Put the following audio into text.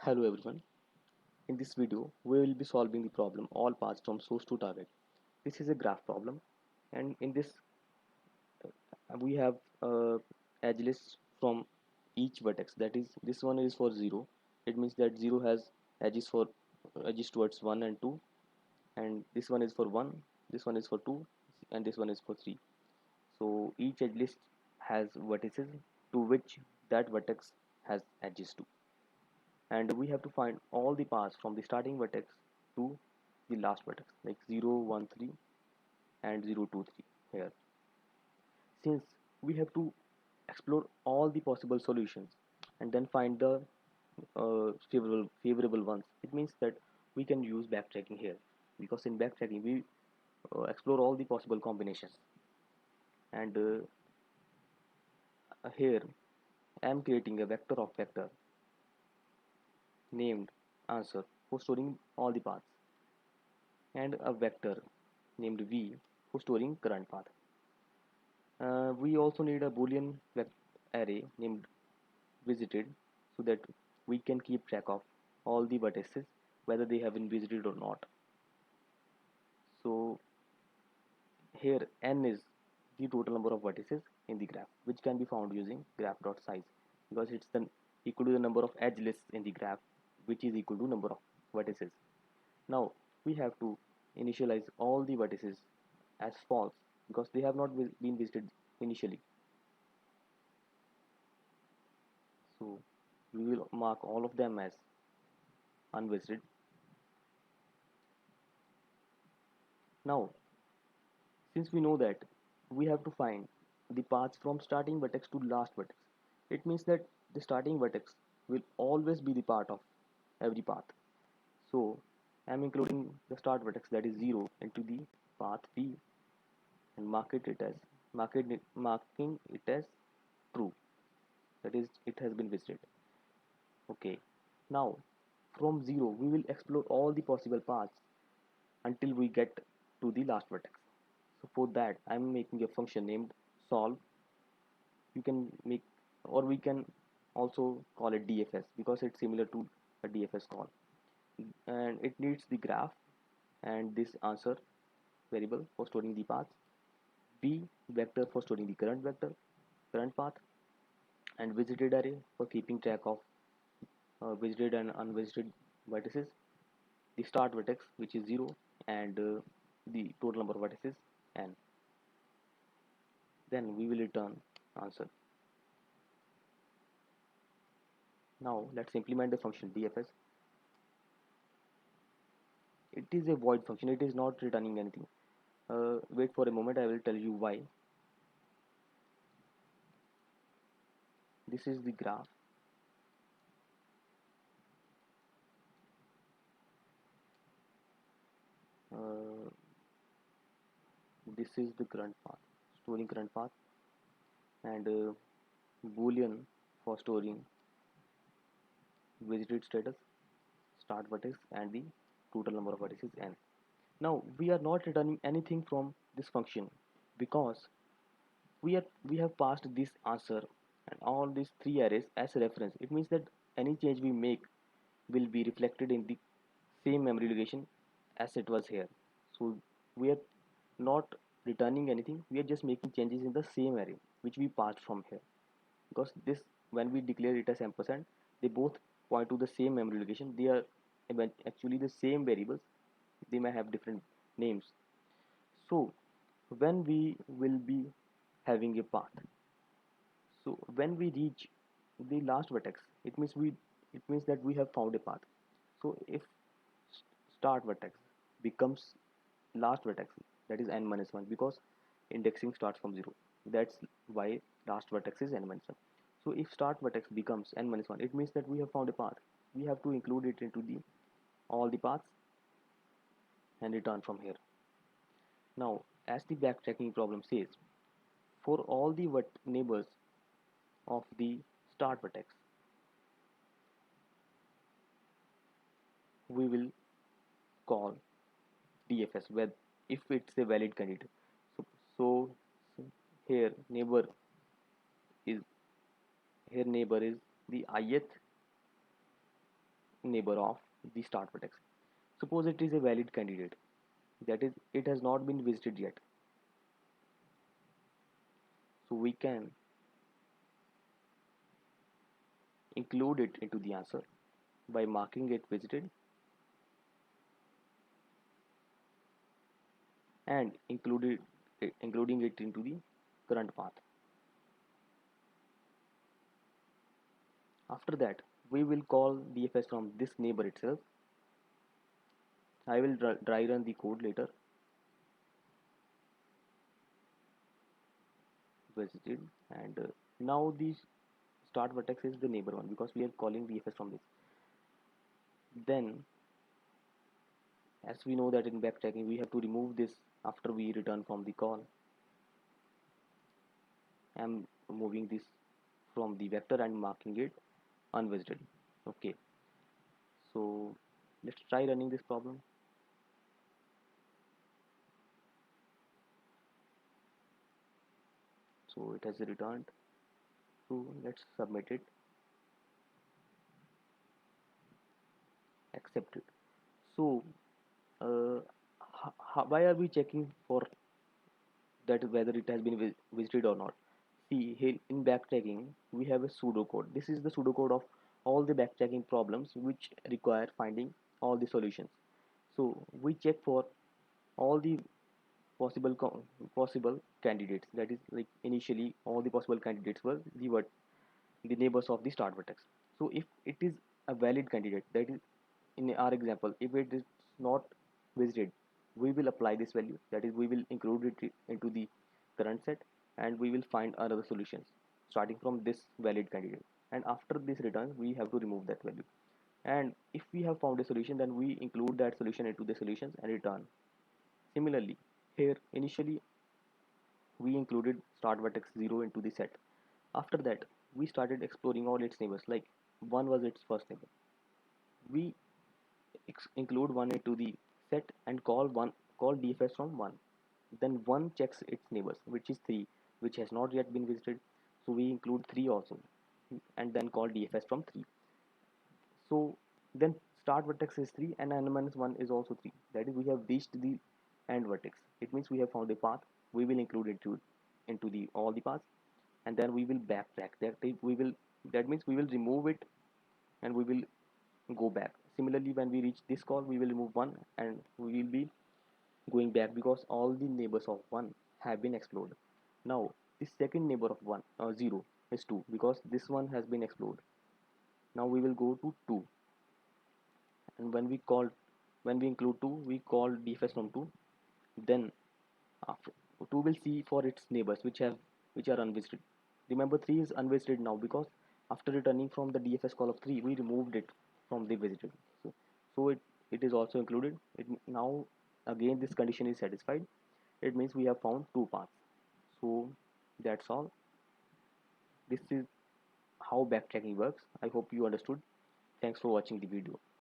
Hello everyone. In this video, we will be solving the problem all paths from source to target. This is a graph problem, and in this we have edge lists from each vertex. That is, this one is for 0. It means that 0 has edges towards 1 and 2, and this one is for 1, this one is for 2, and this one is for 3. So each edge list has vertices to which that vertex has edges to. And we have to find all the paths from the starting vertex to the last vertex, like 0 1 3 and 0 2 3 here. Since we have to explore all the possible solutions and then find the favorable ones, it means that we can use backtracking here, because in backtracking we explore all the possible combinations. And here I am creating a vector of vector named answer for storing all the paths, and a vector named v for storing current path. We also need a boolean array named visited, so that we can keep track of all the vertices whether they have been visited or not. So here n is the total number of vertices in the graph, which can be found using graph.size, because it's the equal to the number of edge lists in the graph, which is equal to number of vertices. Now we have to initialize all the vertices as false, because they have not been visited initially. So we will mark all of them as unvisited. Now, since we know that we have to find the paths from starting vertex to last vertex, it means that the starting vertex will always be the part of every path. So I am including the start vertex, that is 0, into the path P, and marking it as true, that is, it has been visited. Okay, now from 0 we will explore all the possible paths until we get to the last vertex. So for that I'm making a function named solve. You can make, or we can also call it DFS, because it's similar to a DFS call, and it needs the graph and this answer variable for storing the paths, B vector for storing the current path, and visited array for keeping track of visited and unvisited vertices, the start vertex which is 0, and the total number of vertices n. Then we will return answer. Now let's implement the function DFS. It is a void function, it is not returning anything. Wait for a moment, I will tell you why. This is the graph. Uh, this is the current path, storing current path, and boolean for storing visited status, start vertex, and the total number of vertices n. Now we are not returning anything from this function, because we have passed this answer and all these three arrays as reference. It means that any change we make will be reflected in the same memory location as it was here. So we are not returning anything, we are just making changes in the same array which we passed from here, because this, when we declare it as ampersand, they both point to the same memory location. They are actually the same variables, they may have different names. So when we will be having a path, so when we reach the last vertex, it means that we have found a path. So if start vertex becomes last vertex, that is n minus 1, because indexing starts from 0, that's why last vertex is n minus 1. So if start vertex becomes n minus 1, it means that we have found a path. We have to include it into the all the paths and return from here. Now as the backtracking problem says, for all the neighbors of the start vertex, we will call DFS where if it's a valid candidate. So here neighbor is, the ith neighbor of the start vertex. Suppose it is a valid candidate, that is, it has not been visited yet. So we can include it into the answer by marking it visited and including it into the current path. After that, we will call DFS from this neighbor itself. I will dry run the code later. Visited, and now the start vertex is the neighbor one because we are calling DFS from this. Then, as we know that in backtracking we have to remove this after we return from the call. I'm moving this from the vector and marking it unvisited. Okay, so let's try running this problem. So it has returned true. Let's submit it. Accept it. So uh, why are we checking for that whether it has been visited or not? See here in backtracking we have a pseudocode. This is the pseudocode of all the backtracking problems which require finding all the solutions. So we check for all the possible possible candidates. That is, like, initially all the possible candidates were the neighbors of the start vertex. So if it is a valid candidate, that is, in our example, if it is not visited, we will apply this value, that is, we will include it into the current set, and we will find other solutions starting from this valid candidate, and after this return we have to remove that value. And if we have found a solution, then we include that solution into the solutions and return. Similarly, here initially we included start vertex 0 into the set. After that, we started exploring all its neighbors, like 1 was its first neighbor. We include 1 into the set and call DFS from 1. Then 1 checks its neighbors, which is 3, which has not yet been visited. So we include 3 also, and then call DFS from 3. So then start vertex is 3 and n minus 1 is also 3. That is, we have reached the end vertex. It means we have found a path. We will include it into the all the paths, and then we will backtrack. That means we will remove it and we will go back. Similarly, when we reach this call, we will remove 1 and we will be going back because all the neighbors of 1 have been explored. Now the second neighbor of 0 is 2 because this one has been explored. Now we will go to 2, and when we include 2, we call DFS from 2. Then after 2 will see for its neighbors which are unvisited. Remember, 3 is unvisited now because after returning from the DFS call of 3, we removed it from the visited. So it is also included. Now again this condition is satisfied. It means we have found 2 paths. So that's all. This is how backtracking works. I hope you understood. Thanks for watching the video.